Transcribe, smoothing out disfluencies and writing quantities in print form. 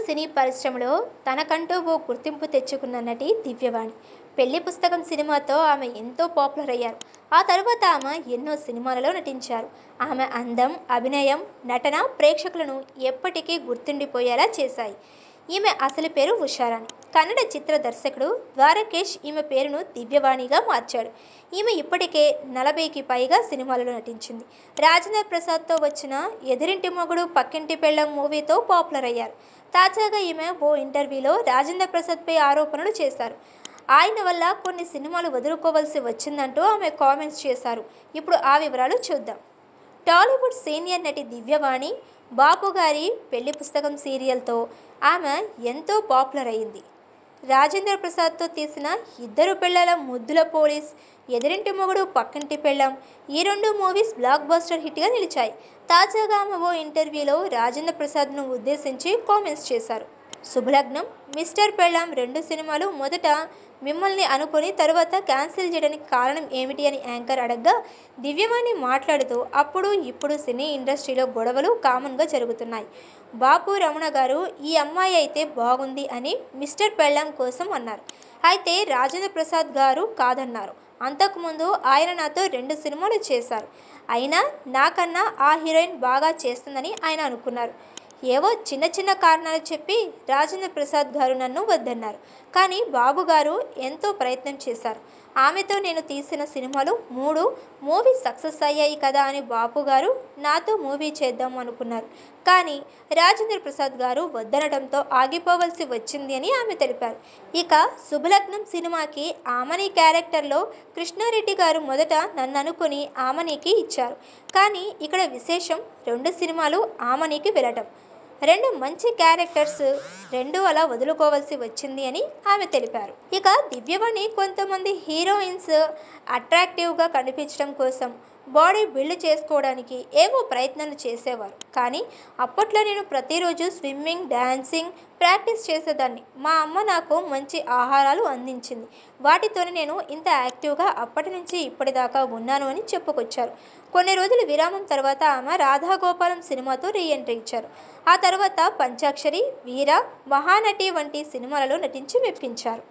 సినీ పరిశ్రమలో తనకంటూ ఓ గుర్తింపు తెచ్చుకున్న నటి దివ్యవాణి. పెళ్లి పుస్తకం సినిమాతో ఆమె ఎంతో పాపులర్ అయ్యారు. ఆ తర్వాత ఆమె ఎన్నో సినిమాలలో నటించారు. ఆమె అందం, అభినయం, నటన ప్రేక్షకులను ఎప్పటికీ గుర్తుండిపోయేలా చేశాయి. ఈమె అసలు పేరు ఉషారాణి. కన్నడ చిత్ర దర్శకుడు ద్వారకేష్ ఈమె పేరును దివ్యవాణిగా మార్చాడు. ఈమె ఇప్పటికే 40కి పైగా సినిమాలలో నటించింది. రాజేంద్ర ప్రసాద్తో వచ్చిన ఎదిరింటి మొగుడు పక్కింటి పెళ్ళాం మూవీతో పాపులర్ అయ్యారు. తాజాగా ఈమె ఓ ఇంటర్వ్యూలో రాజేంద్ర ప్రసాద్పై ఆరోపణలు చేశారు. ఆయన వల్ల కొన్ని సినిమాలు వదులుకోవాల్సి వచ్చిందంటూ ఆమె కామెంట్స్ చేశారు. ఇప్పుడు ఆ వివరాలు చూద్దాం. టాలీవుడ్ సీనియర్ నటి దివ్యవాణి బాపు గారి పెళ్లి పుస్తకం సీరియల్తో ఆమె ఎంతో పాపులర్ అయింది. రాజేంద్ర ప్రసాద్తో తీసిన ఇద్దరు పిల్లల ముద్దుల పోలీస్, ఎదిరింటి మొగుడు పక్కింటి పెళ్ళాం ఈ రెండు మూవీస్ బ్లాక్ బస్టర్ హిట్గా నిలిచాయి. తాజాగా ఆమె ఓ ఇంటర్వ్యూలో రాజేంద్ర ప్రసాద్ను ఉద్దేశించి కామెంట్స్ చేశారు. శుభలగ్నం, మిస్టర్ పెళ్ళాం రెండు సినిమాలు మొదట మిమ్మల్ని అనుకుని తరువాత క్యాన్సిల్ చేయడానికి కారణం ఏమిటి అని యాంకర్ అడగ్గా దివ్యవాణి మాట్లాడుతూ, అప్పుడు ఇప్పుడు సినీ ఇండస్ట్రీలో గొడవలు కామన్గా జరుగుతున్నాయి. బాపు రమణ గారు ఈ అమ్మాయి అయితే బాగుంది అని మిస్టర్ పెళ్ళాం కోసం అన్నారు. అయితే రాజేంద్ర ప్రసాద్ గారు కాదన్నారు. అంతకుముందు ఆయన నాతో 2 సినిమాలు చేశారు. అయినా నాకన్నా ఆ హీరోయిన్ బాగా చేస్తుందని ఆయన అనుకున్నారు. ఏవో చిన్న చిన్న కారణాలు చెప్పి రాజేంద్ర ప్రసాద్ గారు నన్ను వద్దన్నారు. కానీ బాబు గారు ఎంతో ప్రయత్నం చేశారు. ఆమెతో నేను తీసిన సినిమాలు 3 మూవీ సక్సెస్ అయ్యాయి కదా అని బాపు గారు నాతో మూవీ చేద్దాం అనుకున్నారు. కానీ రాజేంద్ర ప్రసాద్ గారు వద్దనడంతో ఆగిపోవలసి వచ్చింది అని ఆమె తెలిపారు. ఇక శుభలగ్నం సినిమాకి ఆమని క్యారెక్టర్లో కృష్ణారెడ్డి గారు మొదట నన్ను అనుకుని ఆమనికి ఇచ్చారు. కానీ ఇక్కడ విశేషం 2 సినిమాలు ఆమనికి వెళ్ళటం. 2 మంచి క్యారెక్టర్స్, 2 అలా వదులుకోవాల్సి వచ్చింది అని ఆమె తెలిపారు. ఇక దివ్యవాణి కొంతమంది హీరోయిన్స్ అట్రాక్టివ్గా కనిపించడం కోసం బాడీ బిల్డ్ చేసుకోవడానికి ఏవో ప్రయత్నాలు చేసేవారు. కానీ అప్పట్లో నేను ప్రతిరోజు స్విమ్మింగ్, డాన్సింగ్ ప్రాక్టీస్ చేసేదాన్ని. మా అమ్మ నాకు మంచి ఆహారాలు అందించింది. వాటితోనే నేను ఇంత యాక్టివ్గా అప్పటి నుంచి ఇప్పటిదాకా ఉన్నాను అని చెప్పుకొచ్చారు. కొన్ని రోజుల విరామం తర్వాత ఆమె రాధాగోపాలం సినిమాతో రీ ఎంట్రీ ఇచ్చారు. ఆ తర్వాత పంచాక్షరి, వీర, మహానటి వంటి సినిమాలలో నటించి మెప్పించారు.